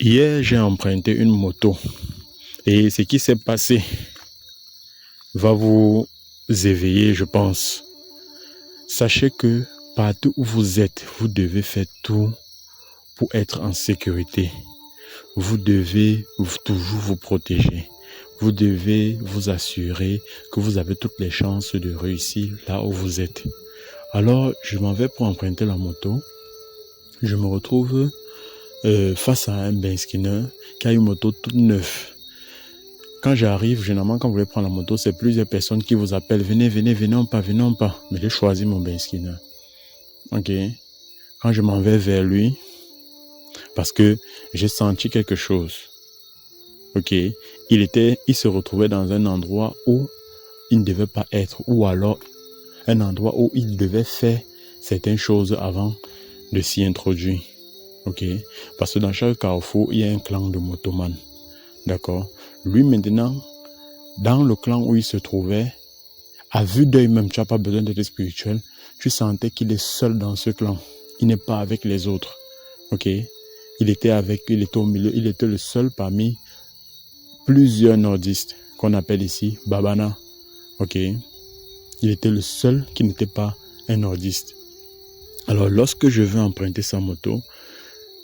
Hier, j'ai emprunté une moto et ce qui s'est passé va vous éveiller, je pense. Sachez que partout où vous êtes, vous devez faire tout pour être en sécurité. Vous devez toujours vous protéger. Vous devez vous assurer que vous avez toutes les chances de réussir là où vous êtes. Alors, je m'en vais pour emprunter la moto. Je me retrouve face à un benzineur qui a une moto toute neuve. Quand j'arrive, généralement, quand vous voulez prendre la moto, c'est plusieurs personnes qui vous appellent. Venez, venons pas. Mais j'ai choisi mon benzineur. Ok. Quand je m'en vais vers lui, parce que j'ai senti quelque chose. Ok. Il se retrouvait dans un endroit où il ne devait pas être, ou alors un endroit où il devait faire certaines choses avant de s'y introduire. Ok. Parce que dans chaque carrefour, il y a un clan de motoman. D'accord. Lui maintenant, dans le clan où il se trouvait, à vue d'œil même, tu n'as pas besoin d'être spirituel, tu sentais qu'il est seul dans ce clan. Il n'est pas avec les autres. Ok. Il était au milieu, il était le seul parmi plusieurs nordistes qu'on appelle ici Babana. Ok. Il était le seul qui n'était pas un nordiste. Alors lorsque je veux emprunter sa moto,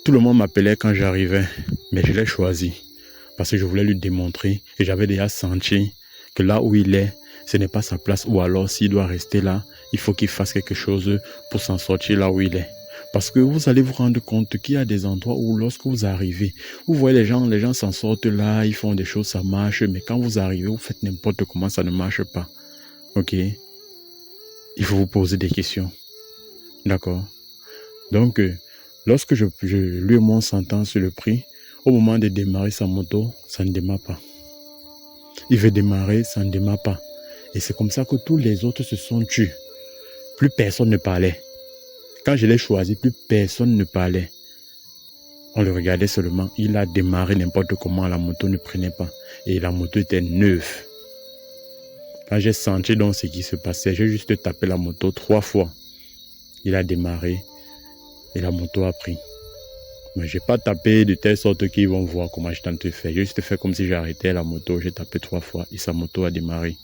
tout le monde m'appelait quand j'arrivais, mais je l'ai choisi parce que je voulais lui démontrer et j'avais déjà senti que là où il est, ce n'est pas sa place, ou alors s'il doit rester là, il faut qu'il fasse quelque chose pour s'en sortir là où il est. Parce que vous allez vous rendre compte qu'il y a des endroits où lorsque vous arrivez, vous voyez les gens s'en sortent là, ils font des choses, ça marche, mais quand vous arrivez, vous faites n'importe comment, ça ne marche pas. Ok? Il faut vous poser des questions. D'accord? Donc, lorsque lui et moi s'entend sur le prix, au moment de démarrer sa moto, ça ne démarre pas. Il veut démarrer, ça ne démarre pas. Et c'est comme ça que tous les autres se sont tus. Plus personne ne parlait. Quand je l'ai choisi, plus personne ne parlait. On le regardait seulement. Il a démarré n'importe comment, la moto ne prenait pas. Et la moto était neuve. Quand j'ai senti donc ce qui se passait, j'ai juste tapé la moto 3 fois. Il a démarré et la moto a pris. Mais je n'ai pas tapé de telle sorte qu'ils vont voir comment je tente de faire. J'ai juste fait comme si j'arrêtais la moto. J'ai tapé 3 fois et sa moto a démarré.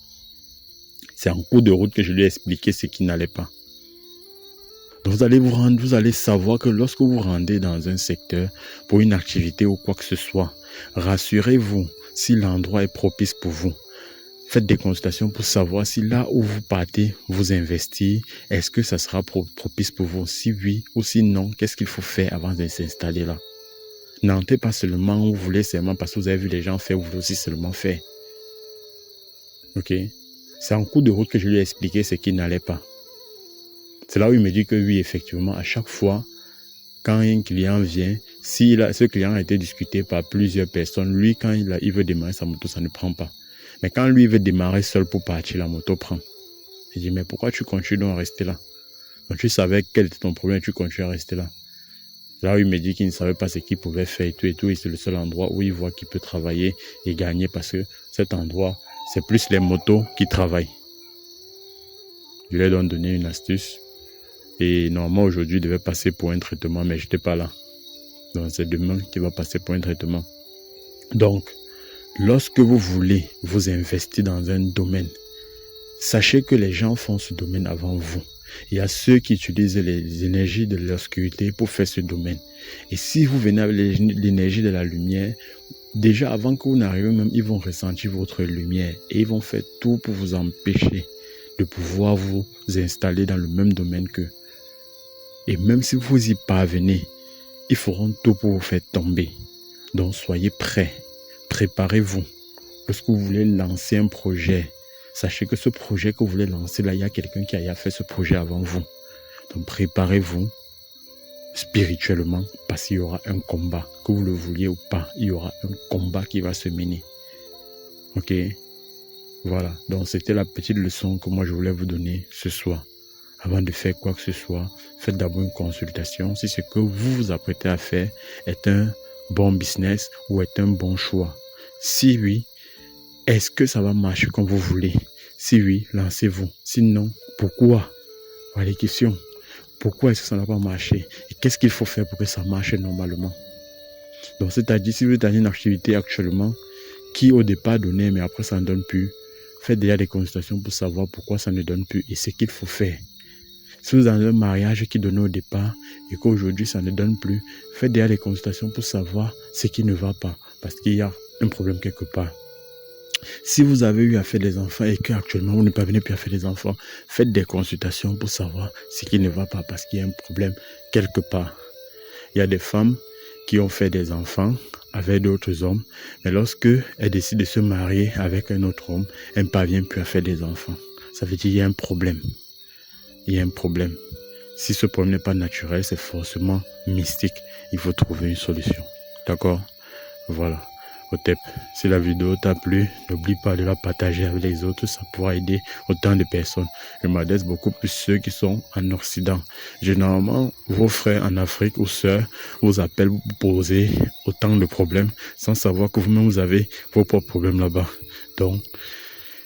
C'est en cours de route que je lui ai expliqué ce qui n'allait pas. Donc vous allez savoir que lorsque vous rendez dans un secteur pour une activité ou quoi que ce soit, rassurez-vous si l'endroit est propice pour vous. Faites des consultations pour savoir si là où vous partez, vous investir, est-ce que ça sera propice pour vous? Si oui ou si non, qu'est-ce qu'il faut faire avant de s'installer là? N'entrez pas seulement où vous voulez seulement parce que vous avez vu les gens faire, vous voulez aussi seulement faire. Ok? C'est en cours de route que je lui ai expliqué ce qui n'allait pas. C'est là où il me dit que oui, effectivement, à chaque fois, quand un client vient, si ce client a été discuté par plusieurs personnes, lui, quand il veut démarrer sa moto, ça ne prend pas. Mais quand lui veut démarrer seul pour partir, la moto prend. Il dit, mais pourquoi tu continues donc à rester là? Donc tu savais quel était ton problème, tu continues à rester là. Là où il me dit qu'il ne savait pas ce qu'il pouvait faire et tout, et c'est le seul endroit où il voit qu'il peut travailler et gagner parce que cet endroit, c'est plus les motos qui travaillent. Je lui ai donc donné une astuce. Et normalement, aujourd'hui, il devait passer pour un traitement, mais je n'étais pas là. Donc, c'est demain qu'il va passer pour un traitement. Donc, lorsque vous voulez vous investir dans un domaine, sachez que les gens font ce domaine avant vous. Il y a ceux qui utilisent les énergies de l'obscurité pour faire ce domaine. Et si vous venez avec l'énergie de la lumière, déjà avant que vous n'arriviez même, ils vont ressentir votre lumière et ils vont faire tout pour vous empêcher de pouvoir vous installer dans le même domaine qu'eux. Et même si vous y parvenez, ils feront tout pour vous faire tomber. Donc soyez prêts, préparez-vous. Lorsque vous voulez lancer un projet, sachez que ce projet que vous voulez lancer, là, il y a quelqu'un qui a fait ce projet avant vous. Donc préparez-vous spirituellement parce qu'il y aura un combat. Que vous le vouliez ou pas, il y aura un combat qui va se mener. Ok? Voilà, donc c'était la petite leçon que moi je voulais vous donner ce soir. Avant de faire quoi que ce soit, faites d'abord une consultation si ce que vous vous apprêtez à faire est un bon business ou est un bon choix. Si oui, est-ce que ça va marcher comme vous voulez? Si oui, lancez-vous. Sinon, pourquoi? Voilà les questions. Pourquoi est-ce que ça n'a pas marché? Et qu'est-ce qu'il faut faire pour que ça marche normalement? Donc, c'est-à-dire, si vous êtes dans une activité actuellement qui au départ donnait, mais après ça ne donne plus, faites déjà des consultations pour savoir pourquoi ça ne donne plus et ce qu'il faut faire. Si vous avez un mariage qui donnait au départ et qu'aujourd'hui ça ne donne plus, faites déjà des consultations pour savoir ce qui ne va pas, parce qu'il y a un problème quelque part. Si vous avez eu à faire des enfants et qu'actuellement vous ne parvenez plus à faire des enfants, faites des consultations pour savoir ce qui ne va pas, parce qu'il y a un problème quelque part. Il y a des femmes qui ont fait des enfants avec d'autres hommes, mais lorsque elles décident de se marier avec un autre homme, elles ne parviennent plus à faire des enfants. Ça veut dire qu'il y a un problème. Il y a un problème. Si ce problème n'est pas naturel, c'est forcément mystique. Il faut trouver une solution. D'accord? Voilà. Otep, si la vidéo t'a plu, n'oublie pas de la partager avec les autres. Ça pourra aider autant de personnes. Je m'adresse beaucoup plus ceux qui sont en Occident. Généralement, vos frères en Afrique ou sœurs vous appellent pour vous poser autant de problèmes sans savoir que vous-même vous avez vos propres problèmes là-bas. Donc,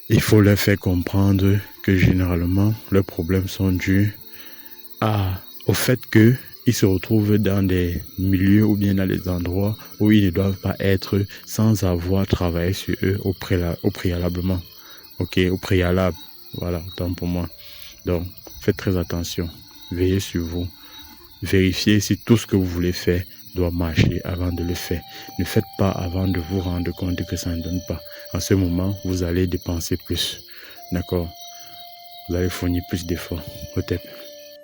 il faut leur faire comprendre que généralement, leurs problèmes sont dus au fait qu'ils se retrouvent dans des milieux ou bien dans des endroits où ils ne doivent pas être sans avoir travaillé sur eux au préalablement. Ok, au préalable. Voilà, autant pour moi. Donc, faites très attention. Veillez sur vous. Vérifiez si tout ce que vous voulez faire doit marcher avant de le faire. Ne faites pas avant de vous rendre compte que ça ne donne pas. En ce moment, vous allez dépenser plus. D'accord? Vous allez fournir plus d'efforts. Au tête.